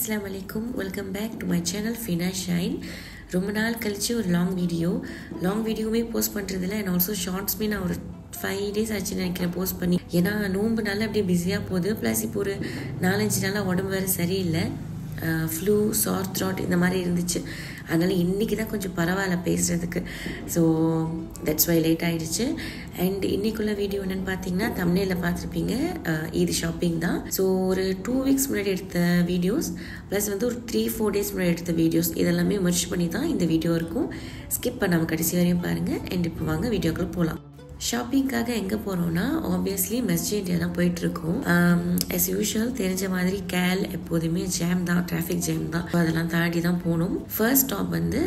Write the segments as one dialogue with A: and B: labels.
A: Assalamu alaikum. Welcome back to my channel Fina Shine. ரொம்ப நாள் கழிச்சு ஒரு லாங் வீடியோவே போஸ்ட் பண்ணுறதில்ல அண்ட் ஆல்சோ ஷார்ட்ஸ்மே நான் ஒரு 5 days ஆச்சு நினைக்கிறேன் போஸ்ட் பண்ணி. ஏன்னா நோம்புனால அப்படியே பிஸியாக போகுது. ப்ளஸ் இப்போ ஒரு 4-5 நாளாக உடம்பு வேறு சரியில்லை. ஃப்ளூ சார் த்ராட் இந்த மாதிரி இருந்துச்சு. அதனால் இன்றைக்கி தான் கொஞ்சம் பரவாயில்ல பேசுகிறதுக்கு. ஸோ தட்ஸ் வை லேட் ஆகிடுச்சு. அண்ட் இன்றைக்குள்ள வீடியோ என்னென்னு பார்த்தீங்கன்னா தம்ப்நெயில்ல பார்த்துருப்பீங்க, இது ஷாப்பிங் தான். ஸோ ஒரு 2 weeks முன்னாடி எடுத்த வீடியோஸ் ப்ளஸ் வந்து ஒரு 3-4 days முன்னாடி எடுத்த வீடியோஸ் இதெல்லாமே மர்ஜ் பண்ணி தான் இந்த வீடியோ இருக்கும். ஸ்கிப் பண்ணாமல் கடைசி வரையும் பாருங்கள். அண்ட் இப்போ வாங்க வீடியோக்குள்ள போகலாம். ஷாப்பிங்காக எங்கே போகிறோன்னா ஆப்வியஸ்லி மெஸ்ஜி இண்டியா தான் போயிட்டுருக்கோம். as usual தெரிஞ்ச மாதிரி கேல் எப்போதுமே ஜாம் தான், டிராஃபிக் ஜாம் தான். அதெல்லாம் தாண்டி தான் போகணும். ஃபர்ஸ்ட் ஸ்டாப் வந்து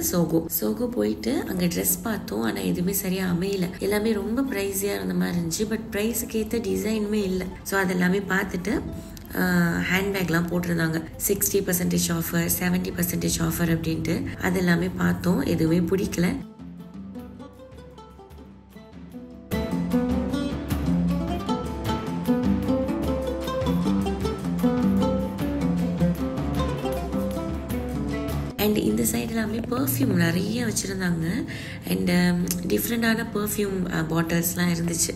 A: சோகோ போயிட்டு அங்கே ட்ரெஸ் பார்த்தோம். ஆனால் எதுவுமே சரியாக அமையல. எல்லாமே ரொம்ப ப்ரைஸியாக இருந்த மாதிரி இருந்துச்சு. பட் ப்ரைஸுக்கு ஏற்ற டிசைனுமே இல்லை. ஸோ அதெல்லாமே பார்த்துட்டு ஹேண்ட்பேக்லாம் போட்டிருந்தாங்க 60% ஆஃபர், 70% ஆஃபர் அப்படின்ட்டு. அதெல்லாமே பார்த்தோம், எதுவுமே பிடிக்கல. அண்ட் இந்த சைடு எல்லாமே பர்ஃப்யூம் நிறைய வச்சுருந்தாங்க. அண்ட் டிஃப்ரெண்டான பர்ஃப்யூம் பாட்டில்ஸ்லாம் இருந்துச்சு.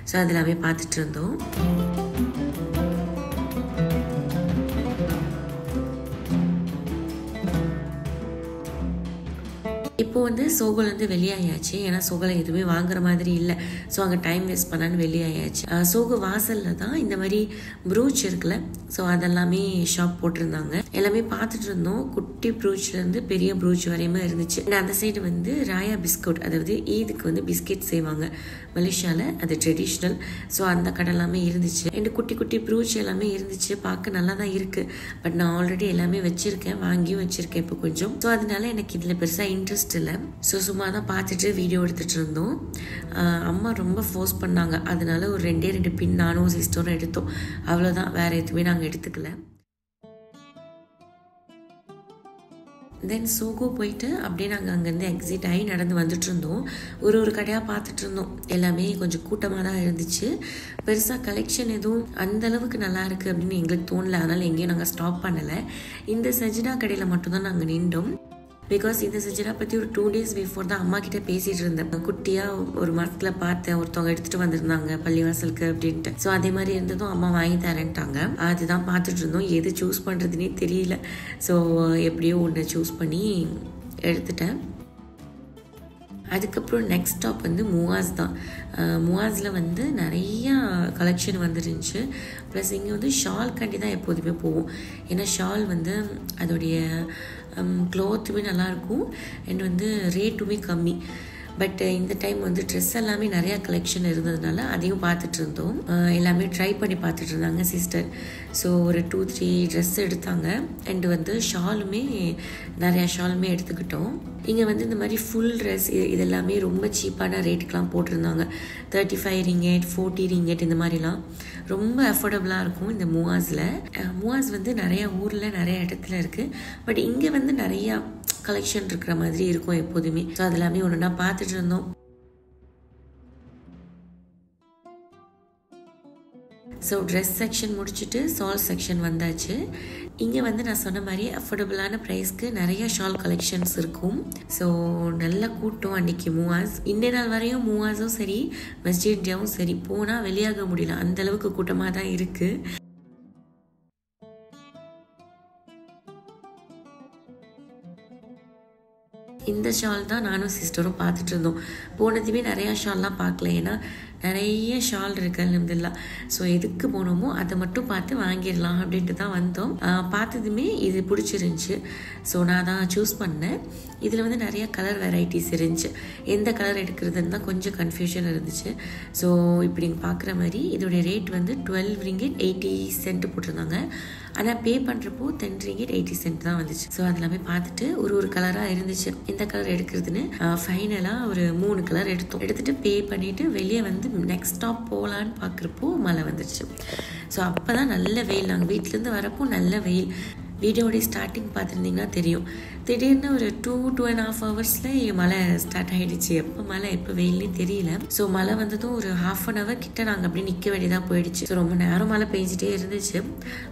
A: ஸோ அதெல்லாமே பார்த்துட்டு இருந்தோம். இப்போ வந்து சோகோலேருந்து வெளியாயாச்சு. ஏன்னா சோகோவில் எதுவுமே வாங்குற மாதிரி இல்லை. ஸோ அங்கே டைம் வேஸ்ட் பண்ணான்னு வெளியாயாச்சு. சோகோ வாசலில் தான் இந்த மாதிரி ப்ரூச் இருக்குல்ல, ஸோ அதெல்லாமே ஷாப் போட்டிருந்தாங்க. எல்லாமே பார்த்துட்டு இருந்தோம். குட்டி ப்ரூச்லேருந்து பெரிய ப்ரூச் வரையுமே இருந்துச்சு. அந்த சைடு வந்து ராயா பிஸ்கட், அதாவது ஈதுக்கு வந்து பிஸ்கெட் செய்வாங்க மலேசியாவில், அது ட்ரெடிஷ்னல். ஸோ அந்த கடை எல்லாமே இருந்துச்சு. அண்ட் குட்டி குட்டி ப்ரூச் எல்லாமே இருந்துச்சு. பார்க்க நல்லா தான் இருக்குது. பட் நான் ஆல்ரெடி எல்லாமே வச்சுருக்கேன், வாங்கியும் வச்சுருக்கேன் இப்போ கொஞ்சம். ஸோ அதனால எனக்கு இதில் பெருசாக இன்ட்ரெஸ்ட் இல்லை. ஸோ சும்மா தான் பார்த்துட்டு வீடியோ எடுத்துகிட்டு இருந்தோம். அம்மா ரொம்ப ஃபோர்ஸ் பண்ணாங்க. அதனால ஒரு 2 பின் நானும் சிஸ்டரும் எடுத்தோம். அவ்வளோதான், வேறு எதுவுமே நாங்கள் எடுத்துக்கல. தென் சோகோ போயிட்டு அப்படியே நாங்கள் அங்கேருந்து எக்ஸிட் ஆகி நடந்து வந்துட்டு இருந்தோம். ஒரு கடையாக பார்த்துட்டு இருந்தோம். எல்லாமே கொஞ்சம் கூட்டமாக தான் இருந்துச்சு. பெருசாக கலெக்ஷன் எதுவும் அந்த அளவுக்கு நல்லா இருக்குது அப்படின்னு எங்களுக்கு தோணலை. அதனால் எங்கேயும் நாங்கள் ஸ்டாப் பண்ணலை. இந்த சஜினா கடையில் மட்டும்தான் நாங்கள் நின்றோம். பிகாஸ் இந்த சஜினா பற்றி ஒரு 2 days பிஃபோர் தான் அம்மா கிட்டே பேசிகிட்டு இருந்தேன். குட்டியாக ஒரு மரத்தில் பார்த்தேன், ஒருத்தவங்க எடுத்துகிட்டு வந்திருந்தாங்க பள்ளிவாசலுக்கு அப்படின்ட்டு. ஸோ அதே மாதிரி இருந்ததும் அம்மா வாங்கி தரேன்ட்டாங்க. அதுதான் பார்த்துட்டு இருந்தோம். எது சூஸ் பண்ணுறதுனே தெரியல. ஸோ எப்படியோ ஒன்று சூஸ் பண்ணி எடுத்துட்டேன். அதுக்கப்புறம் நெக்ஸ்ட் ஸ்டாப் வந்து முவாஸ் தான். முவாஸில் வந்து நிறையா கலெக்ஷன் வந்துருந்துச்சு. ப்ளஸ் இங்கே வந்து ஷால் கண்டி தான் எப்போதுமே போவோம். ஏன்னா ஷால் வந்து அதோடைய க்ளாத்துமே நல்லாயிருக்கும் அண்ட் வந்து ரேட்டுமே கம்மி. பட் இந்த டைம் வந்து ட்ரெஸ் எல்லாமே நிறையா கலெக்ஷன் இருந்ததுனால அதையும் பார்த்துட்டு இருந்தோம். எல்லாமே ட்ரை பண்ணி பார்த்துட்டு இருந்தாங்க சிஸ்டர். ஸோ ஒரு 2-3 ட்ரெஸ் எடுத்தாங்க. அண்டு வந்து நிறையா ஷாலுமே எடுத்துக்கிட்டோம். இங்கே வந்து இந்த மாதிரி ஃபுல் ட்ரெஸ் இதெல்லாமே ரொம்ப சீப்பான ரேட்டுக்கெலாம் போட்டிருந்தாங்க. 35 ringgit, 40 ringgit இந்த மாதிரிலாம் ரொம்ப அஃபோர்டபுளாக இருக்கும் இந்த முவாஸ் வந்து நிறையா ஊரில் நிறைய இடத்துல இருக்குது. பட் இங்கே வந்து நிறையா கலெக்ஷன் இருக்கிற மாதிரி இருக்கும் எப்போதுமே. ஸோ அதெல்லாமே ஒன்றுனா பார்த்துட்டு இருந்தோம். ஸோ ட்ரெஸ் செக்ஷன் முடிச்சுட்டு ஷால் செக்ஷன் வந்தாச்சு. இங்கே வந்து நான் சொன்ன மாதிரி அஃபோர்டபுளான ப்ரைஸ்க்கு நிறைய ஷால் கலெக்ஷன்ஸ் இருக்கும். ஸோ நல்ல கூட்டம் அன்றைக்கி முவாஸ். இன்ன நாள் வரையும் முவாஸும் சரி மெஸ்ஜி இண்டியாவும் சரி போனால் வெளியாக முடியல, அந்தளவுக்கு கூட்டமாக தான் இருக்குது. இந்த ஷால் தான் நானும் சிஸ்டரும் பார்த்துட்டு இருந்தோம். போனதுமே நிறையா ஷால்லாம் பார்க்கல. ஏன்னா நிறைய ஷால் இருக்கு அல்ஹம்துலில்லாஹ். ஸோ எதுக்கு போனோமோ அதை மட்டும் பார்த்து வாங்கிடலாம் அப்படின்ட்டு தான் வந்தோம். பார்த்ததுமே இது பிடிச்சிருந்துச்சு. ஸோ நான் தான் சூஸ் பண்ணேன். இதில் வந்து நிறைய கலர் வெரைட்டிஸ் இருந்துச்சு. எந்த கலர் எடுக்கிறதுன்னு தான் கொஞ்சம் கன்ஃபியூஷன் இருந்துச்சு. ஸோ இப்படி நீங்கள் பார்க்குற மாதிரி இதோடைய ரேட் வந்து 12 ringgit 80 cent போட்டிருந்தாங்க. ஆனால் பே பண்ணுறப்போ 10 ringgit 80 cent தான் வந்துச்சு. ஸோ அதெல்லாமே பார்த்துட்டு ஒரு கலராக இருந்துச்சு. எந்த கலர் எடுக்கிறதுன்னு ஃபைனலாக ஒரு 3 கலர் எடுத்துட்டு பே பண்ணிவிட்டு வெளியே வந்து நெக்ஸ்ட் ஸ்டாப் போகலான்னு பார்க்குறப்போ மழை வந்துடுச்சு. ஸோ அப்போ தான் நல்ல வெயில். நாங்கள் வீட்டிலேருந்து வரப்போ நல்ல வெயில். வீடியோடைய ஸ்டார்டிங் பார்த்துருந்தீங்கன்னா தெரியும். திடீர்னு ஒரு 2.5 ஹவர்ஸில் மழை ஸ்டார்ட் ஆகிடுச்சு. எப்போ மழை எப்போ வெயிலே தெரியல. ஸோ மழை வந்ததும் ஒரு 1/2 hour கிட்ட நாங்கள் அப்படியே நிற்க வேண்டியதாக போயிடுச்சு. ஸோ ரொம்ப நேரம் மழை பெஞ்சிட்டே இருந்துச்சு.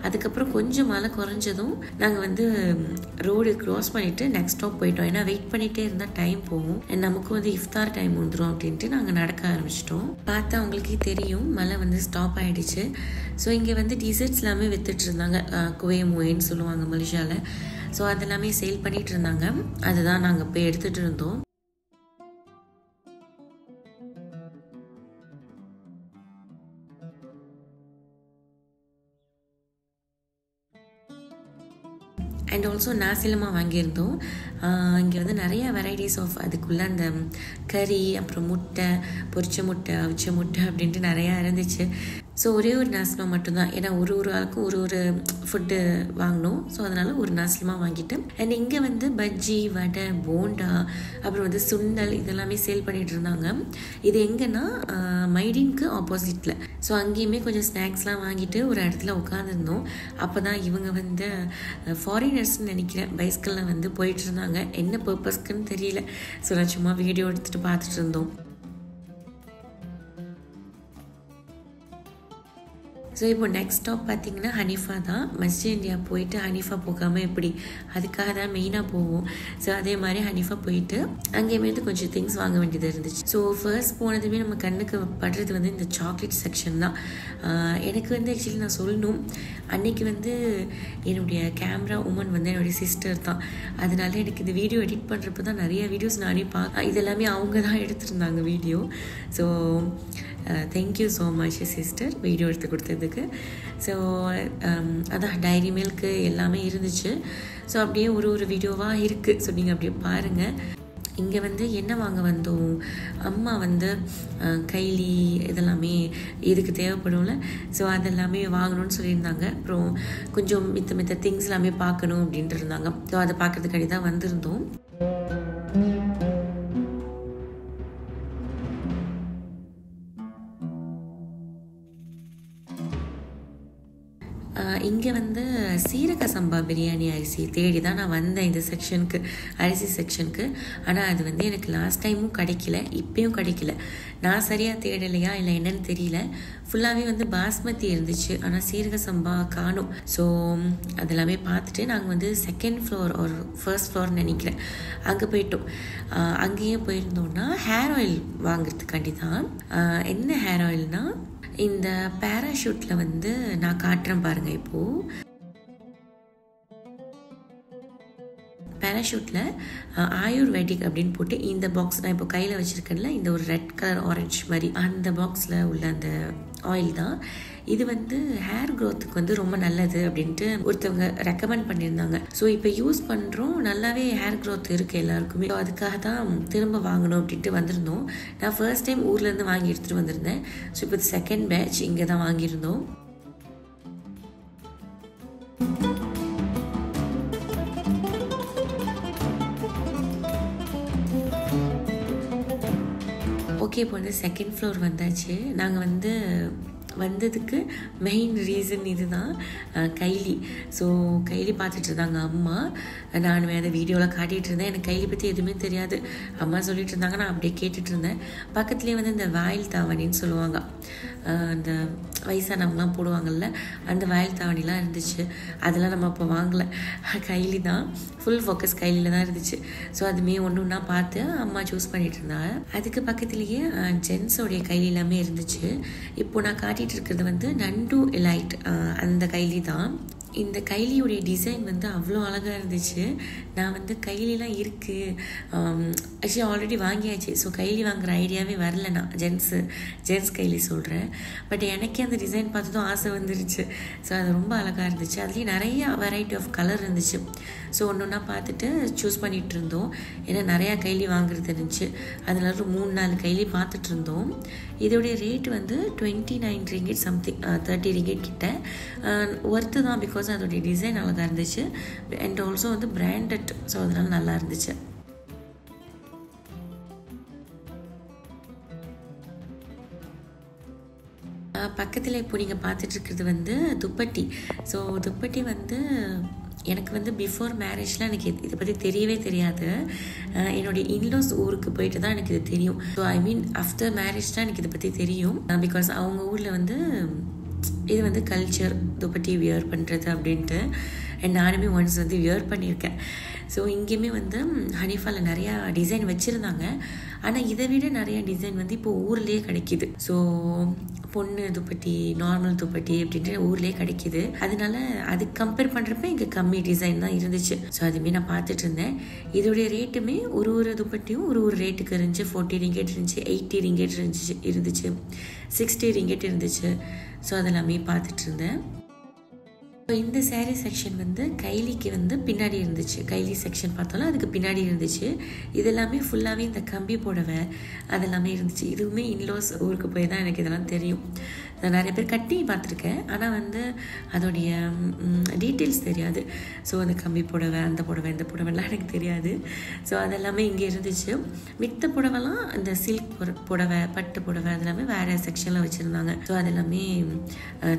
A: அதுக்கப்புறம் கொஞ்சம் மழை குறைஞ்சதும் நாங்கள் வந்து ரோடு க்ராஸ் பண்ணிவிட்டு நெக்ஸ்ட் ஸ்டாப் போயிட்டோம். ஏன்னா வெயிட் பண்ணிகிட்டே இருந்தால் டைம் போகும், நமக்கு வந்து இஃப்தார் டைம் வந்துடும் அப்படின்ட்டு நாங்கள் நடக்க ஆரம்பிச்சிட்டோம். பார்த்தா அவங்களுக்கே தெரியும் மழை வந்து ஸ்டாப் ஆகிடுச்சு. ஸோ இங்கே வந்து டிசர்ட்ஸ் எல்லாமே வித்துட்டு இருந்தாங்க. குவே மோயின்னு சொல்லுவாங்க மலேசியாவில். ஸோ அதெல்லாமே சேல் பண்ணிகிட்டு இருந்தாங்க. அதுதான் நாங்கள் போய் எடுத்துகிட்டு இருந்தோம். அண்ட் ஆல்சோ நாசிலமா வாங்கியிருந்தோம். இங்கே வந்து நிறைய வெரைட்டிஸ் ஆஃப் அதுக்குள்ளே அந்த கறி, அப்புறம் முட்டை, பொரிச்ச முட்டை, அவிச்ச முட்டை அப்படின்ட்டு நிறையா இருந்துச்சு. ஸோ ஒரே ஒரு நாஸ்லமா மட்டும்தான், ஏன்னா ஒரு ஆளுக்கும் ஒரு ஃபுட்டு வாங்கினோம். ஸோ அதனால் ஒரு நாஸ்லமா வாங்கிட்டேன். அண்ட் இங்கே வந்து பஜ்ஜி, வடை, போண்டா, அப்புறம் வந்து சுண்டல் இதெல்லாமே சேல் பண்ணிகிட்டு இருந்தாங்க. இது எங்கன்னா மைடினுக்கு ஆப்போசிட்டில். ஸோ அங்கேயுமே கொஞ்சம் ஸ்நாக்ஸ்லாம் வாங்கிட்டு ஒரு இடத்துல உட்காந்துருந்தோம். அப்போ தான் இவங்க வந்து ஃபாரினர்ஸ்ன்னு நினைக்கிறேன், பைஸ்கிளில் வந்து போயிட்டு இருந்தாங்க. என்ன பர்பஸ்க்குன்னு தெரியல. ஸோ நான் சும்மா வீடியோ எடுத்துகிட்டு பார்த்துட்டு இருந்தோம். ஸோ இப்போ நெக்ஸ்ட் ஸ்டாப் பார்த்திங்கன்னா ஹனீஃபா தான். மஸ்ஜித் இந்தியா போயிட்டு ஹனீஃபா போகாமல் எப்படி, அதுக்காக தான் மெயினாக போவோம். ஸோ அதே மாதிரி ஹனீஃபா போயிட்டு அங்கேயுமே வந்து கொஞ்சம் திங்ஸ் வாங்க வேண்டியது இருந்துச்சு. ஸோ ஃபர்ஸ்ட் போனதுமே நம்ம கண்ணுக்கு படுறது வந்து இந்த சாக்லேட் செக்ஷன் தான். எனக்கு வந்து ஆக்சுவலி நான் சொல்லணும், அன்றைக்கி வந்து என்னுடைய கேமரா உமன் வந்து என்னுடைய சிஸ்டர் தான். அதனால எனக்கு இந்த வீடியோ எடிட் பண்ணுறப்ப தான் நிறைய வீடியோஸ் நானே இதெல்லாமே அவங்க தான் எடுத்துருந்தாங்க video. So thank you so much sister video எடுத்து கொடுத்ததுக்கு. ஸோ அதான் டைரி மில்க்கு எல்லாமே இருந்துச்சு. ஸோ அப்படியே ஒரு வீடியோவாக இருக்குது. ஸோ நீங்கள் அப்படியே பாருங்கள். இங்கே வந்து என்ன வாங்க வந்தோம், அம்மா வந்து கைலி இதெல்லாமே இதுக்கு தேவைப்படும்ல. ஸோ அதெல்லாமே வாங்கணும்னு சொல்லியிருந்தாங்க. அப்புறம் கொஞ்சம் மித்த திங்ஸ் எல்லாமே பார்க்கணும் அப்படின்ட்டு இருந்தாங்க. ஸோ அதை பார்க்கறதுக்காண்டி தான் வந்திருந்தோம். இங்கே வந்து சீரக சம்பா பிரியாணி அரிசி தேடி தான் நான் வந்தேன் இந்த செக்ஷனுக்கு, அரிசி செக்ஷனுக்கு. ஆனால் அது வந்து எனக்கு லாஸ்ட் டைமும் கிடைக்கல, இப்போயும் கிடைக்கல. நான் சரியாக தேடலையா இல்லை என்னன்னு தெரியல. ஃபுல்லாகவே வந்து பாஸ்மதி இருந்துச்சு, ஆனால் சீரக சம்பா காணும். ஸோ அதெல்லாமே பார்த்துட்டு நாங்கள் வந்து செகண்ட் ஃப்ளோர் ஒரு ஃபர்ஸ்ட் ஃப்ளோர்னு நினைக்கிறேன், அங்கே போயிட்டோம். அங்கேயும் போயிருந்தோன்னா ஹேர் ஆயில் வாங்குறதுக்காண்டி தான். என்ன ஹேர் ஆயில்னால் இந்த பேராஷூட்டில் வந்து நான் காட்டுறேன் பாருங்கள். இப்போது பேராஷூட்டில் ஆயுர்வேதிக் அப்படின்னு போட்டு இந்த பாக்ஸ் நான் இப்போ கையில் வச்சுருக்கேன்ல, இந்த ஒரு ரெட் கலர் ஆரஞ்சு மாதிரி அந்த பாக்ஸில் உள்ள அந்த ஆயில் தான். இது வந்து ஹேர் க்ரோத்துக்கு வந்து ரொம்ப நல்லது அப்படின்ட்டு ஒருத்தவங்க ரெக்கமெண்ட் பண்ணியிருந்தாங்க. ஸோ இப்போ யூஸ் பண்ணுறோம், நல்லாவே ஹேர் க்ரோத் இருக்குது எல்லாருக்குமே. ஸோ அதுக்காக தான் திரும்ப வாங்கணும் அப்படின்ட்டு வந்திருந்தோம். நான் ஃபர்ஸ்ட் டைம் ஊர்லேருந்து வாங்கி எடுத்துகிட்டு வந்திருந்தேன். ஸோ இப்போ செகண்ட் பேட்ச் இங்கே தான் வாங்கியிருந்தோம். ஓகே, இப்போ வந்து செகண்ட் ஃப்ளோர் வந்தாச்சு. நாங்கள் வந்து வந்ததுக்கு மெயின் ரீசன் இதுதான், கைலி. ஸோ கைலி பார்த்துட்டு இருந்தாங்க அம்மா. நான் அதை வீடியோவில் காட்டிகிட்டு இருந்தேன். எனக்கு கைலி பற்றி எதுவுமே தெரியாது. அம்மா சொல்லிட்டு இருந்தாங்க, நான் அப்படியே கேட்டுட்டு இருந்தேன். பக்கத்துலேயே வந்து இந்த வாயில் தாவணின்னு சொல்லுவாங்க, அந்த வயசானவங்களாம் போடுவாங்கள்ல, அந்த வாயில் தாவணிலாம் இருந்துச்சு. அதெல்லாம் நம்ம அப்போ வாங்கலை, கைலி தான். ஃபுல் ஃபோக்கஸ் கைலியில் தான் இருந்துச்சு. ஸோ அதுமே ஒன்று ஒன்றா பார்த்து அம்மா சூஸ் பண்ணிட்டு இருந்தாங்க. அதுக்கு பக்கத்துலேயே ஜென்ஸோடைய கைலி எல்லாமே இருந்துச்சு. இப்போது நான் காட்டிகிட்டு இருக்கிறது வந்து நண்டு எலைட் அந்த கைலி தான். இந்த கைலியுடைய டிசைன் வந்து அவ்வளோ அழகாக இருந்துச்சு. நான் வந்து கைலிலாம் இருக்குது, ஆக்சுவலி ஆல்ரெடி வாங்கியாச்சு. ஸோ கைலி வாங்குகிற ஐடியாவே வரல. நான் ஜென்ஸ் கைலி சொல்கிறேன். பட் எனக்கே அந்த டிசைன் பார்த்ததும் ஆசை வந்துருச்சு. ஸோ அது ரொம்ப அழகாக இருந்துச்சு. அதுலேயும் நிறையா வெரைட்டி ஆஃப் கலர் இருந்துச்சு. ஸோ ஒன்று ஒன்றா பார்த்துட்டு சூஸ் பண்ணிகிட்டு இருந்தோம். ஏன்னா நிறையா கைலி வாங்குறது இருந்துச்சு. அதில் ஒரு 3-4 கைலி பார்த்துட்டு இருந்தோம். இதோடைய ரேட் வந்து 29 ரிங்கிட் சம்திங், 30 ரிங்கிட் கிட்ட. ஒர்த்து தான், பிகாஸ் அதோடைய டிசைன் அழகாக இருந்துச்சு. அண்ட் ஆல்சோ வந்து பிராண்டட், ஸோ அதனால நல்லா இருந்துச்சு. பக்கத்தில் இப்போ நீங்கள் பார்த்துட்ருக்கிறது வந்து துப்பட்டி. ஸோ துப்பட்டி வந்து எனக்கு வந்து பிஃபோர் மேரேஜ்லாம் எனக்கு இதை பற்றி தெரியவே தெரியாது. என்னுடைய இன்லாஸ் ஊருக்கு போயிட்டு தான் எனக்கு இது தெரியும். So I mean after marriage தான் எனக்கு இதை பற்றி தெரியும். பிகாஸ் அவங்க ஊரில் வந்து இது வந்து கல்ச்சர் துப்பட்டி வியர் பண்ணுறது அப்படின்ட்டு. அண்ட் நானுமே ஒன்ஸ் வந்து வியர் பண்ணியிருக்கேன். ஸோ இங்கேயுமே வந்து ஹனிஃபாவில் நிறையா டிசைன் வச்சுருந்தாங்க. ஆனால் இதை விட நிறையா டிசைன் வந்து இப்போ ஊர்லேயே கிடைக்கிது. ஸோ பொண்ணு துப்பட்டி, நார்மல் துப்பட்டி அப்படின்ட்டு ஊர்லேயே கிடைக்கிது. அதனால அதுக்கு கம்பேர் பண்ணுறப்ப இங்கே கம்மி டிசைன் தான் இருந்துச்சு. ஸோ அதுமாரி நான் பார்த்துட்டு இருந்தேன். இதோடைய ரேட்டுமே ஒரு துப்பட்டியும் ஒரு ரேட்டுக்கு இருந்துச்சு. 40 ரிங்கெட் இருந்துச்சு, 80 ரிங்கெட் இருந்துச்சு, 60 ரிங்கெட் இருந்துச்சு. ஸோ அதெல்லாமே பார்த்துட்டு இருந்தேன். ஸோ இந்த சாரீ செக்ஷன் வந்து கைலிக்கு வந்து பின்னாடி இருந்துச்சு. கைலி செக்ஷன் பார்த்தாலும் அதுக்கு பின்னாடி இருந்துச்சு. இதெல்லாமே ஃபுல்லாகவே இந்த கம்பி புடவை அதெல்லாமே இருந்துச்சு. இதுவுமே இன்லாஸ் ஊருக்கு போய் தான் எனக்கு இதெல்லாம் தெரியும். நான் நிறைய பேர் கட்டி பார்த்துருக்கேன், ஆனால் வந்து அதோடைய டீட்டெயில்ஸ் தெரியாது. ஸோ அந்த கம்பி புடவை, அந்த புடவை, இந்த புடவைலாம் எனக்கு தெரியாது. ஸோ அதெல்லாமே இங்கே இருந்துச்சு. மித்த புடவைலாம் இந்த சில்க் புடவை, பட்டு புடவை அதெல்லாமே வேறு செக்ஷனில் வச்சுருந்தாங்க. ஸோ அதெல்லாமே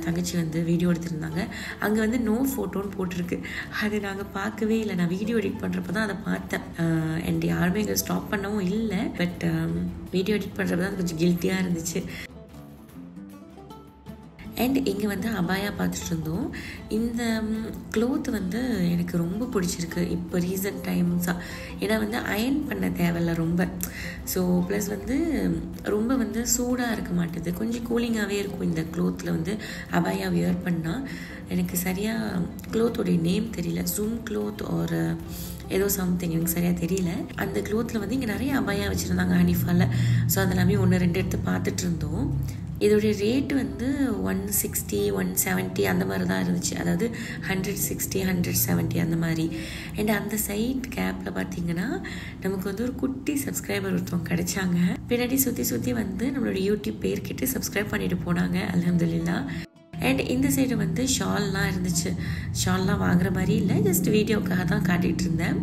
A: தங்கச்சி வந்து வீடியோ எடுத்திருந்தாங்க. அங்கே வந்து நோ ஃபோட்டோன்னு போட்டிருக்கு. அது நாங்கள் பார்க்கவே இல்லை. நான் வீடியோ எடிட் பண்ணுறப்ப தான் அதை பார்த்தேன். அண்ட் யாருமே இங்கே ஸ்டாப் பண்ணவும் இல்லை. பட் வீடியோ எடிட் பண்ணுறப்ப தான் கொஞ்சம் கில்ட்டியாக இருந்துச்சு. அண்ட் இங்கே வந்து அபாயா பார்த்துட்டு இருந்தோம். இந்த க்ளோத் வந்து எனக்கு ரொம்ப பிடிச்சிருக்கு இப்போ ரீசன்ட் டைம்ஸாக. ஏன்னா வந்து அயன் பண்ண தேவையில்ல ரொம்ப. ஸோ ப்ளஸ் வந்து ரொம்ப வந்து சூடாக இருக்க மாட்டேது, கொஞ்சம் கூலிங்காகவே இருக்கும் இந்த க்ளோத்தில் வந்து அபாயா வியர் பண்ணால். எனக்கு சரியாக க்ளோத்தோடைய நேம் தெரியல, ஜூம் க்ளோத் ஒரு ஏதோ சம்திங், எனக்கு சரியாக தெரியல. அந்த க்ளோத்தில் வந்து இங்கே நிறைய அபாயா வச்சுருந்தாங்க ஹனிஃபாவில். ஸோ அதெல்லாமே 1-2 எடுத்து பார்த்துட்டு இருந்தோம். இதோடைய ரேட்டு வந்து 160, 170 அந்த மாதிரி தான் இருந்துச்சு. அதாவது 160, 170 அந்த மாதிரி. அண்ட் அந்த சைட் கேப்பில் பார்த்தீங்கன்னா நமக்கு வந்து ஒரு குட்டி சப்ஸ்கிரைபர் ஒருத்தவங்க கிடைச்சாங்க. பின்னாடி சுற்றி வந்து நம்மளோட யூடியூப் பேர் கிட்ட சப்ஸ்கிரைப் பண்ணிட்டு போனாங்க, அல்ஹம்துலில்லாஹ். அண்ட் இந்த சைடு வந்து ஷால்லாம் இருந்துச்சு. ஷால்லாம் வாங்குற மாதிரி இல்லை, ஜஸ்ட் வீடியோக்காக தான் காட்டிகிட்டு இருந்தேன்.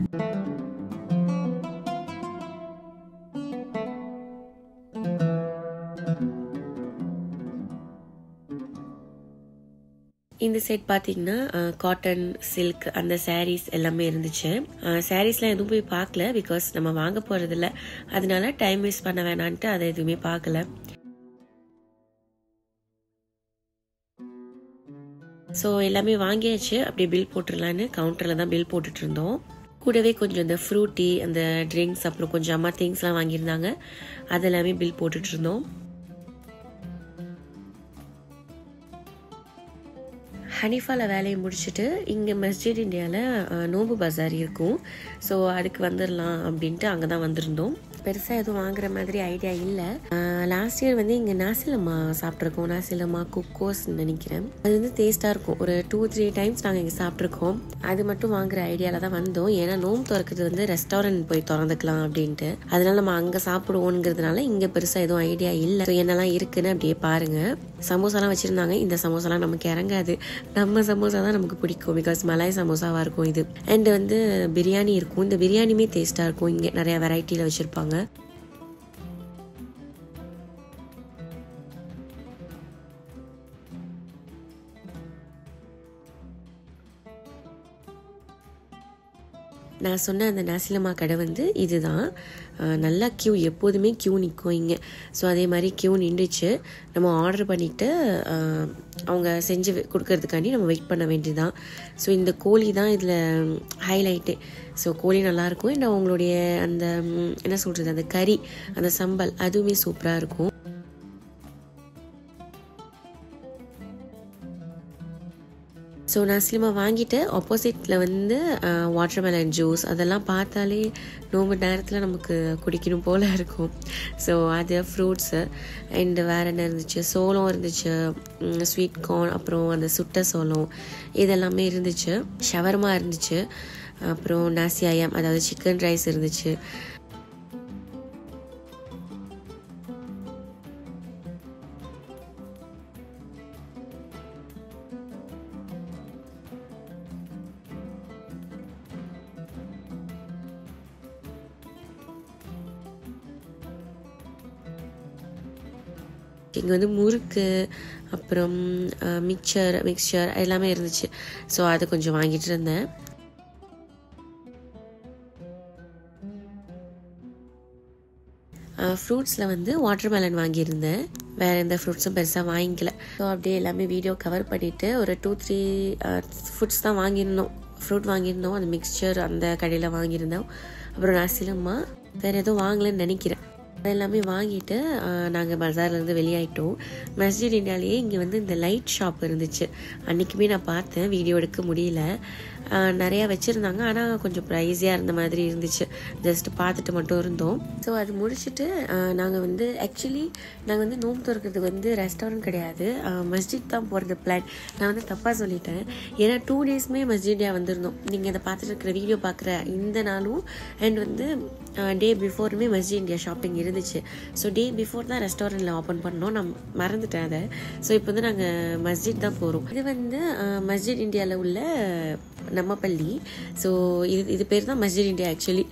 A: இந்த செட் பார்த்தீங்கன்னா காட்டன், சில்க் அந்த சாரீஸ் எல்லாமே இருந்துச்சு. சாரீஸ்லாம் எதுவும் போய் பார்க்கல, பிகாஸ் நம்ம வாங்க போகிறதில்ல. அதனால டைம் வேஸ்ட் பண்ண வேணான்ட்டு அதை எதுவுமே பார்க்கல. ஸோ எல்லாமே வாங்கியாச்சு. அப்படியே பில் போட்டுடலான்னு கவுண்டரில் தான் பில் போட்டுட்டு இருந்தோம். கூடவே கொஞ்சம் இந்த ஃப்ரூட்டி, அந்த ட்ரிங்க்ஸ், அப்புறம் கொஞ்சம் அம்மா திங்ஸ்லாம் வாங்கியிருந்தாங்க. அதெல்லாமே பில் போட்டுட்டு இருந்தோம். ஹனிஃபாவில் வேலையை முடிச்சுட்டு இங்கே மஸ்ஜித் இண்டியாவில் நோம்பு பஜார் இருக்கும். ஸோ அதுக்கு வந்துடலாம் அப்படின்ட்டு அங்கே தான் வந்திருந்தோம். பெருசாக எதுவும் வாங்குற மாதிரி ஐடியா இல்லை. லாஸ்ட் இயர் வந்து இங்கே நாசிலம்மா சாப்பிட்ருக்கோம். நாசிலம்மா குக்கோஸ் நினைக்கிறேன். அது வந்து டேஸ்ட்டாக இருக்கும். ஒரு 2-3 டைம்ஸ் நாங்கள் இங்கே சாப்பிட்ருக்கோம். அது மட்டும் வாங்குற ஐடியாவில் தான் வந்தோம். ஏன்னா நோம்பு திறக்கிறது வந்து ரெஸ்டாரண்ட் போய் திறந்துக்கலாம் அப்படின்ட்டு. அதனால நம்ம அங்கே சாப்பிடுவோங்கிறதுனால இங்கே பெருசாக எதுவும் ஐடியா இல்லை. ஸோ என்னெல்லாம் இருக்குன்னு அப்படியே பாருங்கள். சமோசாலாம் வச்சுருந்தாங்க. இந்த சமோசாலாம் நமக்கு இறங்காது. நம்ம சமோசா தான் நமக்கு பிடிக்கும், பிகாஸ் மலாய் சமோசாவாக இருக்கும் இது. அண்ட் வந்து பிரியாணி இருக்கும். இந்த பிரியாணியுமே டேஸ்ட்டாக இருக்கும். இங்கே நிறையா வெரைட்டியில் வச்சுருப்பாங்க. நான் சொன்ன அந்த நாசிலம்மா கடை வந்து இதுதான். நல்லா க்யூ, எப்போதுமே க்யூ நிற்கும் இங்கே. ஸோ அதே மாதிரி க்யூ நின்றுச்சு. நம்ம ஆர்டர் பண்ணிவிட்டு அவங்க செஞ்சு கொடுக்கறதுக்காண்டி நம்ம வெயிட் பண்ண வேண்டியதுதான். ஸோ இந்த கோழி தான் இதில் ஹைலைட்டு. ஸோ கோழி நல்லாயிருக்கும். இன்னும் அவங்களுடைய அந்த என்ன சொல்கிறது, அந்த கறி, அந்த சம்பல் அதுவுமே சூப்பராக இருக்கும். ஸோ நாசிலமா வாங்கிட்டு ஆப்போசிட்டில் வந்து வாட்டர்மெலன் ஜூஸ் அதெல்லாம் பார்த்தாலே நோம்பு நேரத்தில் நமக்கு குடிக்கணும் போல் இருக்கும். ஸோ அது ஃப்ரூட்ஸு. அண்டு வேறு என்ன இருந்துச்சு, சோளம் இருந்துச்சு, ஸ்வீட் கார்ன், அப்புறம் அந்த சுட்ட சோளம் இதெல்லாமே இருந்துச்சு. ஷவர்மா இருந்துச்சு, அப்புறம் நாசி ஐயம் அதாவது சிக்கன் ரைஸ் இருந்துச்சு. இங்கே வந்து முறுக்கு, அப்புறம் மிக்சர் எல்லாமே இருந்துச்சு. ஸோ அதை கொஞ்சம் வாங்கிட்டு இருந்தேன். ஃப்ரூட்ஸில் வந்து வாட்டர்மெலன் வாங்கியிருந்தேன், வேறு எந்த ஃப்ரூட்ஸும் பெருசாக வாங்கிக்கல. ஸோ அப்படியே எல்லாமே வீடியோ கவர் பண்ணிவிட்டு ஒரு 2-3 ஃபுட்ஸ் தான் வாங்கியிருந்தோம், ஃப்ரூட் வாங்கியிருந்தோம். அந்த மிக்சர் அந்த கடையில் வாங்கியிருந்தோம். அப்புறம் நசிலம்மா வேறு எதுவும் வாங்கலைன்னு நினைக்கிறேன். அதெல்லாமே வாங்கிட்டு நாங்கள் பஜார்லேருந்து வெளியாயிட்டோம். மஸ்ஜித் இந்தியாலேயே இங்கே வந்து இந்த லைட் ஷாப் இருந்துச்சு. அன்றைக்குமே நான் பார்த்தேன், வீடியோ எடுக்க முடியல. நிறையா வச்சுருந்தாங்க, ஆனால் கொஞ்சம் ப்ரைஸியாக இருந்த மாதிரி இருந்துச்சு. ஜஸ்ட் பார்த்துட்டு மட்டும் இருந்தோம். ஸோ அது முடிச்சுட்டு நாங்கள் வந்து ஆக்சுவலி நாங்கள் வந்து நோம்பு திறக்கிறதுக்கு வந்து ரெஸ்டாரண்ட் கிடையாது, மஸ்ஜித் தான் போகிறது பிளான். நான் வந்து தப்பாக சொல்லிட்டேன். ஏன்னா 2 டேஸுமே மஸ்ஜித்யா வந்திருந்தோம். நீங்கள் அதை பார்த்துட்டு இருக்கிற வீடியோ பார்க்குற இந்த நாளும் அண்ட் வந்து டே பிஃபோருமே மஸ்ஜித் இந்தியா ஷாப்பிங் இருந்துச்சு. ஸோ டே பிஃபோர் தான் ரெஸ்டாரண்ட்டில் ஓப்பன் பண்ணோம், நான் மறந்துட்டேன் அதை. ஸோ இப்போ வந்து நாங்கள் மஸ்ஜித் தான் போகிறோம். இது வந்து மஸ்ஜித் இந்தியாவில் உள்ள நம்ம பள்ளி. ஸோ இது பேர் தான் மஸ்ஜித் இந்தியா ஆக்சுவலி.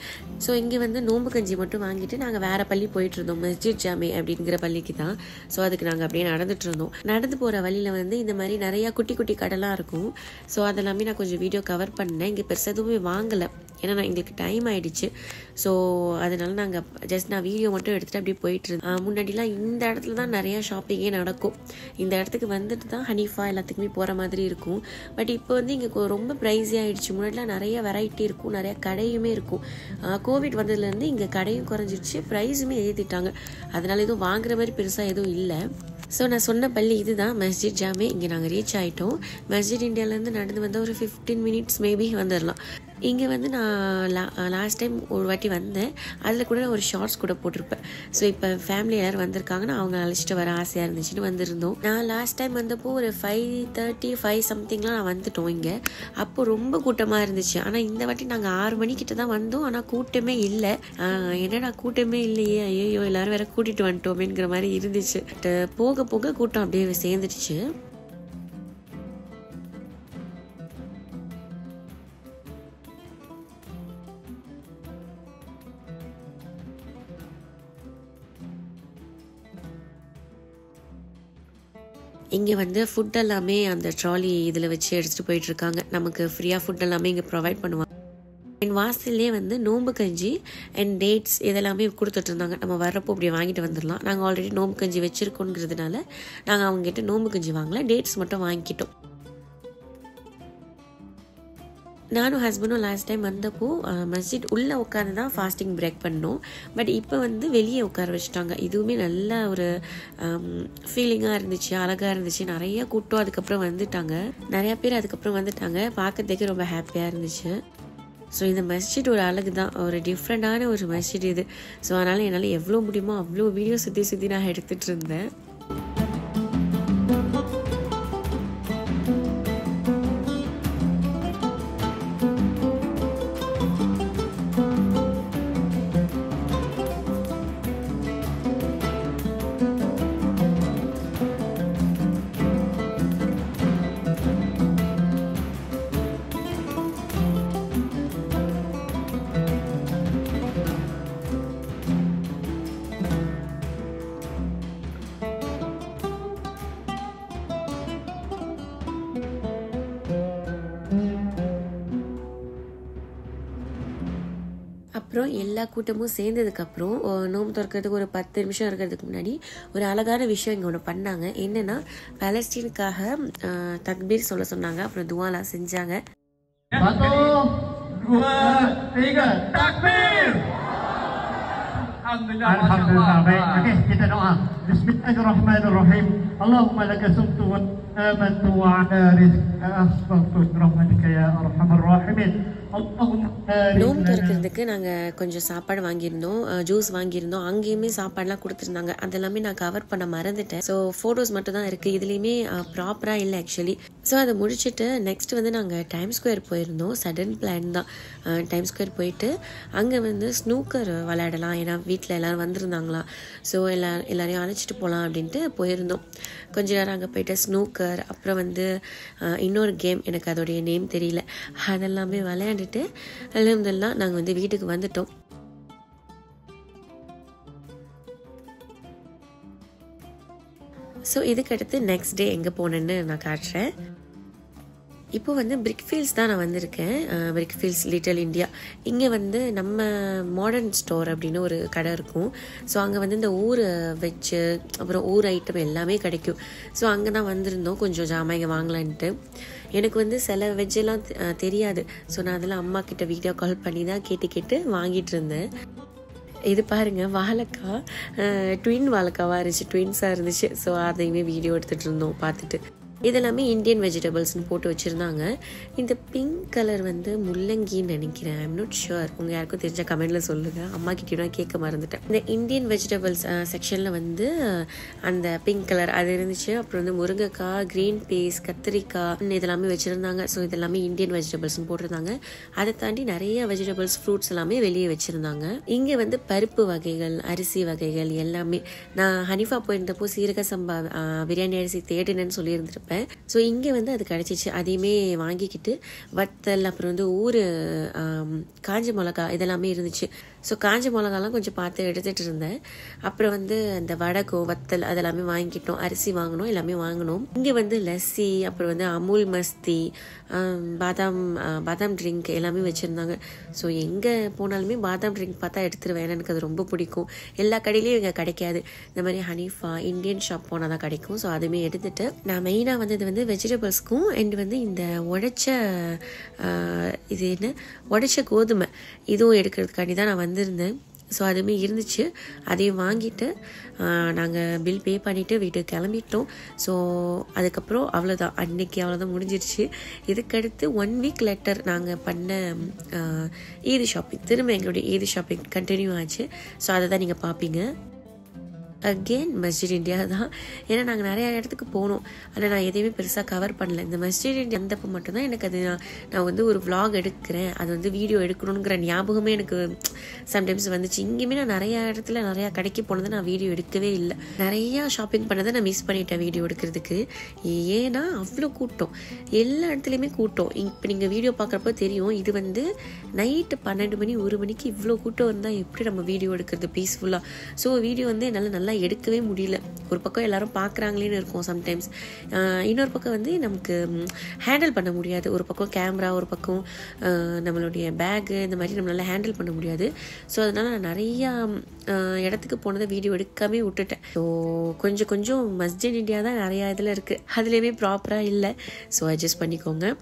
A: ஸோ இங்கே வந்து நோம்பு கஞ்சி மட்டும் வாங்கிட்டு நாங்கள் வேறு பள்ளி போயிட்டு இருந்தோம், மஸ்ஜித் ஜாமே அப்படிங்கிற பள்ளிக்கு தான். ஸோ அதுக்கு நாங்கள் அப்படியே நடந்துட்டு இருந்தோம். நடந்து போகிற வழியில் வந்து இந்த மாதிரி நிறையா குட்டி குட்டி கடைலாம் இருக்கும். ஸோ அதெல்லாமே நான் கொஞ்சம் வீடியோ கவர் பண்ணேன். இங்கே பெருசாக எதுவுமே வாங்கலை, ஏன்னா எங்களுக்கு டைம் ஆகிடுச்சு. ஸோ அதனால நாங்கள் ஜஸ்ட் நான் வீடியோ மட்டும் எடுத்துகிட்டு அப்படியே போயிட்டு இருந்தேன். முன்னாடிலாம் இந்த இடத்துல தான் நிறையா ஷாப்பிங்கே நடக்கும். இந்த இடத்துக்கு வந்துட்டு தான் ஹனீஃபா எல்லாத்துக்குமே போகிற மாதிரி இருக்கும். பட் இப்போ வந்து இங்கே ரொம்ப ப்ரைஸி ஆகிடுச்சு. முன்னாடிலாம் நிறைய வெரைட்டி இருக்கும், நிறையா கடையுமே இருக்கும். கோவிட் வந்ததுலேருந்து இங்கே கடையும் குறைஞ்சிருச்சு, ப்ரைஸுமே ஏற்றிட்டாங்க. அதனால எதுவும் வாங்குற மாதிரி பெருசாக எதுவும் இல்லை. ஸோ நான் சொன்ன பள்ளி இதுதான் மஸ்ஜித் ஜாமே. இங்கே நாங்கள் ரீச் ஆகிட்டோம். மஸ்ஜித் இந்தியாவிலேருந்து நடந்து வந்தால் ஒரு 15 மினிட்ஸ் மேபி வந்துடலாம். இங்கே வந்து நான் லாஸ்ட் டைம் ஒரு வாட்டி வந்தேன், அதில் கூட ஒரு ஷார்ட்ஸ் கூட போட்டிருப்பேன். ஸோ இப்போ ஃபேமிலி எல்லோரும் வந்திருக்காங்கன்னா அவங்க அழைச்சிட்டு வர ஆசையாக இருந்துச்சுன்னு வந்திருந்தோம். நான் லாஸ்ட் டைம் வந்தப்போ ஒரு 5:35 சம்திங்லாம் நான் வந்துட்டோம் இங்கே. அப்போது ரொம்ப கூட்டமாக இருந்துச்சு. ஆனால் இந்த வாட்டி நாங்கள் 6 மணிக்கிட்ட தான் வந்தோம், ஆனால் கூட்டமே இல்லை. என்னடா கூட்டமே இல்லையே, ஐயோ எல்லோரும் வேற கூட்டிகிட்டு வந்துட்டோமேங்கிற மாதிரி இருந்துச்சு. போக போக கூட்டம் அப்படியே சேர்ந்துடுச்சு. இங்கே வந்து ஃபுட் எல்லாமே அந்த ட்ராலி இதில் வச்சு எடுத்துகிட்டு போயிட்டுருக்காங்க. நமக்கு ஃப்ரீயாக ஃபுட் எல்லாமே இங்கே ப்ரொவைட் பண்ணுவாங்க. என் வாசல்லே வந்து நோம்பு கஞ்சி அண்ட் டேட்ஸ் இதெல்லாமே கொடுத்துட்டு இருந்தாங்க. நம்ம வர்றப்போ அப்படி வாங்கிட்டு வந்துடலாம். நாங்கள் ஆல்ரெடி நோம்பு கஞ்சி வச்சுருக்கோங்கிறதுனால நாங்கள் அவங்ககிட்ட நோம்பு கஞ்சி வாங்கல, டேட்ஸ் மட்டும் வாங்கிக்கிட்டோம். நானும் ஹஸ்பண்டும் லாஸ்ட் டைம் வந்தப்போ மஸ்ஜித் உள்ளே உட்காந்து தான் ஃபாஸ்டிங் பிரேக் பண்ணோம். பட் இப்போ வந்து வெளியே உட்கார வச்சுட்டாங்க. இதுவுமே நல்ல ஒரு ஃபீலிங்காக இருந்துச்சு, அழகாக இருந்துச்சு. நிறைய கூட்டம் அதுக்கப்புறம் வந்துட்டாங்க, நிறையா பேர் அதுக்கப்புறம் வந்துட்டாங்க. பார்க்கறதுக்கே ரொம்ப ஹாப்பியாக இருந்துச்சு. ஸோ இந்த மஸ்ஜித் ஒரு அழகு தான், ஒரு டிஃப்ரெண்டான ஒரு மஸ்ஜித் இது. ஸோ அதனால் என்னால் எவ்வளோ முடியுமோ அவ்வளோ வீடியோ சுற்றி நான் எடுத்துகிட்டு இருந்தேன். அப்புறம் எல்லா கூட்டமும் சேர்ந்ததுக்கப்புறம் நோம்பு திறக்கிறதுக்கு ஒரு 10 நிமிஷம் இருக்கிறதுக்கு முன்னாடி ஒரு அழகான விஷயம் இங்கே ஒன்று பண்ணாங்க. என்னென்னா பாலஸ்தீனுக்காக தக்பீர் சொல்ல சொன்னாங்க. அப்புறம் துவாலாம் செஞ்சாங்க.
B: 1, 2, 3 takbir. Alhamdulillah. Baik, okey, kita doa. Bismillahirrahmanirrahim. Allahumma laka sumtu wa amantu wa ala rizqika asbahtu rahmatika ya arhamar rahimin.
A: நோம்பு திறக்கிறதுக்கு நாங்கள் கொஞ்சம் சாப்பாடு வாங்கியிருந்தோம், ஜூஸ் வாங்கியிருந்தோம். அங்கேயுமே சாப்பாடுலாம் கொடுத்துருந்தாங்க. அதெல்லாமே நான் கவர் பண்ண மறந்துட்டேன். ஸோ ஃபோட்டோஸ் மட்டும் தான் இருக்குது, இதுலேயுமே ப்ராப்பராக இல்லை ஆக்சுவலி. ஸோ அதை முடிச்சுட்டு நெக்ஸ்ட் வந்து நாங்கள் டைம் ஸ்கொயர் போயிருந்தோம். சடன் பிளான் தான். டைம் ஸ்கொயர் போயிட்டு அங்கே வந்து ஸ்னூக்கர் விளையாடலாம், ஏன்னா வீட்டில் எல்லோரும் வந்திருந்தாங்களா. ஸோ எல்லாரையும் அழைச்சிட்டு போகலாம் அப்படின்ட்டு போயிருந்தோம். கொஞ்ச நேரம் அங்கே போயிட்டு ஸ்னூக்கர், அப்புறம் வந்து இன்னொரு கேம் எனக்கு அதோடைய நேம் தெரியல, அதெல்லாமே விளையாண்டுட்டு அல்ஹம்துலில்லாஹ் நாங்கள் வந்து வீட்டுக்கு வந்துட்டோம். ஸோ இதுக்கடுத்து நெக்ஸ்ட் டே எங்கே போனேன்னு நான் காட்டுறேன். இப்போ வந்து பிரிக்ஃபீல்ட்ஸ் தான் நான் வந்திருக்கேன். Brickfields little India. இங்கே வந்து நம்ம மாடர்ன் ஸ்டோர் அப்படின்னு ஒரு கடை இருக்கும். ஸோ அங்கே வந்து இந்த ஊர் வெஜ்ஜு அப்புறம் ஊர் ஐட்டம் எல்லாமே கிடைக்கும். ஸோ அங்கே தான் வந்திருந்தோம் கொஞ்சம் ஜாமான் வாங்கலான்ட்டு. எனக்கு வந்து சில வெஜ்ஜெல்லாம் தெரியாது. ஸோ நான் அதெல்லாம் அம்மா கிட்ட வீடியோ கால் பண்ணி தான் கேட்டு வாங்கிட்டு இருந்தேன். இது பாருங்கள், வாழைக்காய் ட்வின் வாழைக்காவாக இருந்துச்சு, ட்வின்ஸாக இருந்துச்சு. ஸோ அதையுமே வீடியோ எடுத்துகிட்டு இருந்தோம் பார்த்துட்டு. இதெல்லாமே இந்தியன் வெஜிடபிள்ஸ்னு போட்டு வச்சுருந்தாங்க. இந்த பிங்க் கலர் வந்து முள்ளங்கின்னு நினைக்கிறேன். I'm not sure. உங்கள் யாருக்கும் தெரிஞ்ச கமெண்டில் சொல்லுங்கள். அம்மா கிட்டே நான் கேட்க மறந்துட்டேன். இந்த இந்தியன் வெஜிடபிள்ஸ் செக்ஷனில் வந்து அந்த பிங்க் கலர் அது இருந்துச்சு. அப்புறம் வந்து முருங்கைக்காய், க்ரீன் பீஸ், கத்திரிக்காய் இதெல்லாமே வச்சுருந்தாங்க. ஸோ இதெல்லாமே இந்தியன் வெஜிடபிள்ஸ்னு போட்டிருந்தாங்க. அதை தாண்டி நிறைய வெஜிடபிள்ஸ் ஃப்ரூட்ஸ் எல்லாமே வெளியே வச்சுருந்தாங்க. இங்கே வந்து பருப்பு வகைகள், அரிசி வகைகள் எல்லாமே. நான் ஹனிஃபா போயிருந்தப்போ சீரக சம்பா பிரியாணி அரிசி தேடினேன்னு சொல்லியிருந்திருப்பேன். ஸோ இங்கே வந்து அது கிடச்சிச்சு. அதையுமே வாங்கிக்கிட்டு வத்தல் அப்புறம் வந்து காஞ்ச மிளகா இதெல்லாமே இருந்துச்சு. ஸோ காஞ்ச மிளகாலாம் கொஞ்சம் பார்த்து எடுத்துகிட்டு இருந்தேன். அப்புறம் வந்து அந்த வடகம், வத்தல் அதெல்லாமே வாங்கிக்கிட்டோம். அரிசி வாங்கினோம், எல்லாமே வாங்கினோம். இங்கே வந்து லஸ்ஸி அப்புறம் வந்து அமுல் மஸ்தி, பாதாம் ட்ரிங்க் எல்லாமே வச்சுருந்தாங்க. ஸோ எங்கே போனாலுமே பாதாம் ட்ரிங்க் பார்த்தா எடுத்துருவேன். எனக்கு அது ரொம்ப பிடிக்கும். எல்லா கடையிலையும் இங்கே கிடைக்காது. இந்த மாதிரி ஹனிஃபா இந்தியன் ஷாப் போனால் தான் கிடைக்கும். ஸோ அதுவுமே எடுத்துகிட்டு நான் மெயினாக வந்தது வந்து வெஜிடபிள்ஸ்க்கும் அண்ட் வந்து இந்த உடைச்ச கோதுமை இதுவும் எடுக்கிறதுக்காண்டி தான் நான் வந்திருந்தேன். ஸோ அதுவுமே இருந்துச்சு. அதையும் வாங்கிட்டு நாங்கள் பில் பே பண்ணிவிட்டு வீட்டுக்கு கிளம்பிட்டோம். ஸோ அதுக்கப்புறம் அவ்வளோதான் முடிஞ்சிருச்சு. இதுக்கடுத்து 1 வீக் லேட்டர் நாங்கள் பண்ண ஈது ஷாப்பிங், திரும்ப எங்களுடைய ஈது ஷாப்பிங் கண்டினியூ ஆச்சு. ஸோ அதை தான் நீங்கள் பார்ப்பீங்க. அகெயின் மஸ்ஜித் இந்தியா தான். ஏன்னா நாங்கள் நிறையா இடத்துக்கு போனோம். ஆனால் நான் எதையுமே பெருசாக கவர் பண்ணல. இந்த மஸ்ஜித் இந்தியா வந்தப்போ மட்டும்தான் எனக்கு அது நான் வந்து ஒரு vlog எடுக்கிறேன், அது வந்து வீடியோ எடுக்கணுங்கிற ஞாபகமே எனக்கு சம்டைம்ஸ் வந்துச்சு. இங்கேயுமே நான் நிறையா இடத்துல நிறையா கடைக்கு போனதை நான் வீடியோ எடுக்கவே இல்லை. நிறையா ஷாப்பிங் பண்ணதை நான் மிஸ் பண்ணிட்டேன் வீடியோ எடுக்கிறதுக்கு. ஏன்னா அவ்வளோ கூட்டம், எல்லா இடத்துலையுமே கூட்டம். இப்போ நீங்கள் வீடியோ பார்க்குறப்போ தெரியும். இது வந்து நைட்டு 12 மணி 1 மணிக்கு இவ்வளோ கூட்டம் இருந்தால் எப்படி நம்ம வீடியோ எடுக்கிறது பீஸ்ஃபுல்லாக? ஸோ வீடியோ வந்து என்னால் நல்லா எடுக்கவே முடியல. ஒரு பக்கம் எல்லாரும் பார்க்குறாங்களேன்னு இருக்கும் சம்டைம்ஸ். இன்னொரு பக்கம் வந்து நமக்கு ஹேண்டில் பண்ண முடியாது. ஒரு பக்கம் கேமரா, ஒரு பக்கம் நம்மளுடைய பேகு, இந்த மாதிரி நம்மளால் ஹேண்டில் பண்ண முடியாது. ஸோ அதனால் நான் நிறையா இடத்துக்கு போனதை வீடியோ எடுக்காமே விட்டுட்டேன். ஸோ கொஞ்சம் மஸ்ஜித் இந்தியா தான் நிறையா இதில் இருக்குது, அதுலேயுமே ப்ராப்பராக இல்லை. ஸோ அட்ஜஸ்ட் பண்ணிக்கோங்க.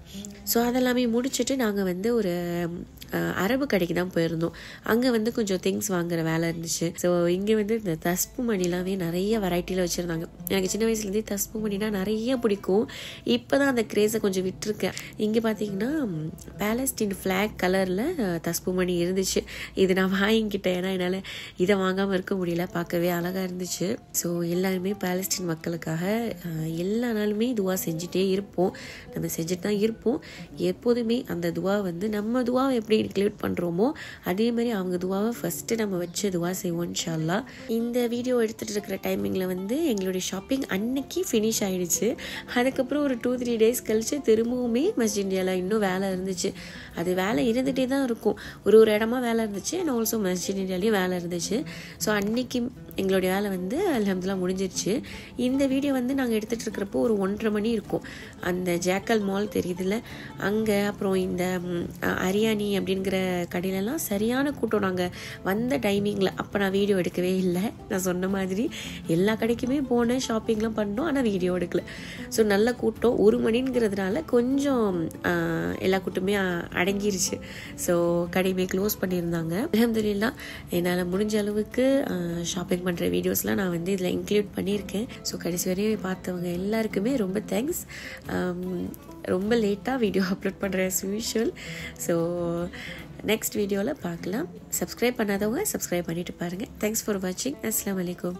A: ஸோ அதெல்லாமே முடிச்சுட்டு நாங்கள் வந்து ஒரு அரபு கடைக்கு தான் போயிருந்தோம். அங்கே வந்து கொஞ்சம் திங்ஸ் வாங்குற வேலை இருந்துச்சு. ஸோ இங்கே வந்து இந்த தஸ்பு மணிலாமே நிறைய வெரைட்டியில் வச்சுருந்தாங்க. எனக்கு சின்ன வயசுலேருந்தே தஸ்பு மணினா நிறைய பிடிக்கும். இப்போ தான் அந்த கிரேஸை கொஞ்சம் விட்டுருக்கேன். இங்கே பார்த்தீங்கன்னா பாலஸ்தீன் ஃப்ளாக் கலரில் தஸ்பு மணி இருந்துச்சு. இது நான் வாங்கிக்கிட்டேன். ஏன்னா என்னால் இதை வாங்காமல் இருக்க முடியல, பார்க்கவே அழகாக இருந்துச்சு. ஸோ எல்லாருமே பாலஸ்தீன் மக்களுக்காக எல்லா நாளுமே துவா செஞ்சுட்டே இருப்போம். நம்ம செஞ்சுட்டு தான் இருப்போம் எப்போதுமே. அந்த துவா வந்து நம்ம துவாவை எப்படி இன்க்ளூட் பண்ணுறோமோ அதே மாதிரி அவங்க துவாவை ஃபஸ்ட்டு நம்ம வச்சு துவா செய்வோம் இன்ஷா அல்லாஹ். இந்த வீடியோ எடுத்துகிட்டு இருக்கிற டைமிங்கில் வந்து எங்களுடைய ஷாப்பிங் அன்னைக்கு ஃபினிஷ் ஆகிடுச்சு. அதுக்கப்புறம் ஒரு 2-3 டேஸ் கழித்து திரும்பவுமே மஸ்ஜித் இந்தியாவில் இன்னும் வேலை இருந்துச்சு. அது வேலை இருந்துகிட்டே தான் இருக்கும். ஒரு இடமா வேலை இருந்துச்சு. அண்ட் ஆல்சோ மஸ்ஜித் இந்தியாலேயும் வேலை இருந்துச்சு. ஸோ அன்னைக்கு எங்களுடைய வேலை வந்து அல்ஹம்துலில்லாஹ் முடிஞ்சிருச்சு. இந்த வீடியோ வந்து நாங்கள் எடுத்துகிட்டு இருக்கிறப்போ ஒரு 1:30 மணி இருக்கும். அந்த ஜாக்கல் மால் தெரியுதுல்ல, அங்கே அப்புறம் இந்த அரியானி அப்படிங்கிற கடையிலலாம் சரியான கூட்டம். நாங்கள் வந்த டைமிங்கில் அப்போ நான் வீடியோ எடுக்கவே இல்லை. நான் சொன்ன மாதிரி எல்லா கடைக்குமே போனேன், ஷாப்பிங்லாம் பண்ணோம், ஆனால் வீடியோ எடுக்கல. ஸோ நல்ல கூட்டம். 1 மணிங்கிறதுனால கொஞ்சம் எல்லா கூட்டமே அடங்கிருச்சு. ஸோ கடையுமே க்ளோஸ் பண்ணியிருந்தாங்க. அல்ஹம்துலில்லாஹ் என்னால் முடிஞ்ச அளவுக்கு ஷாப்பிங் பண்ணுற வீடியோஸ்லாம் நான் வந்து இதில் இன்க்ளூட் பண்ணியிருக்கேன். ஸோ கடைசி வரையும் பார்த்தவங்க எல்லாருக்குமே ரொம்ப தேங்க்ஸ். ரொம்ப லேட்டாக வீடியோ அப்லோட் பண்ணுறேன் as usual. ஸோ நெக்ஸ்ட் வீடியோவில் பார்க்கலாம். சப்ஸ்கிரைப் பண்ணாதவங்க சப்ஸ்கிரைப் பண்ணிவிட்டு பாருங்கள். தேங்க்ஸ் ஃபார் வாட்சிங். அஸ்ஸலாமு அலைக்கும்.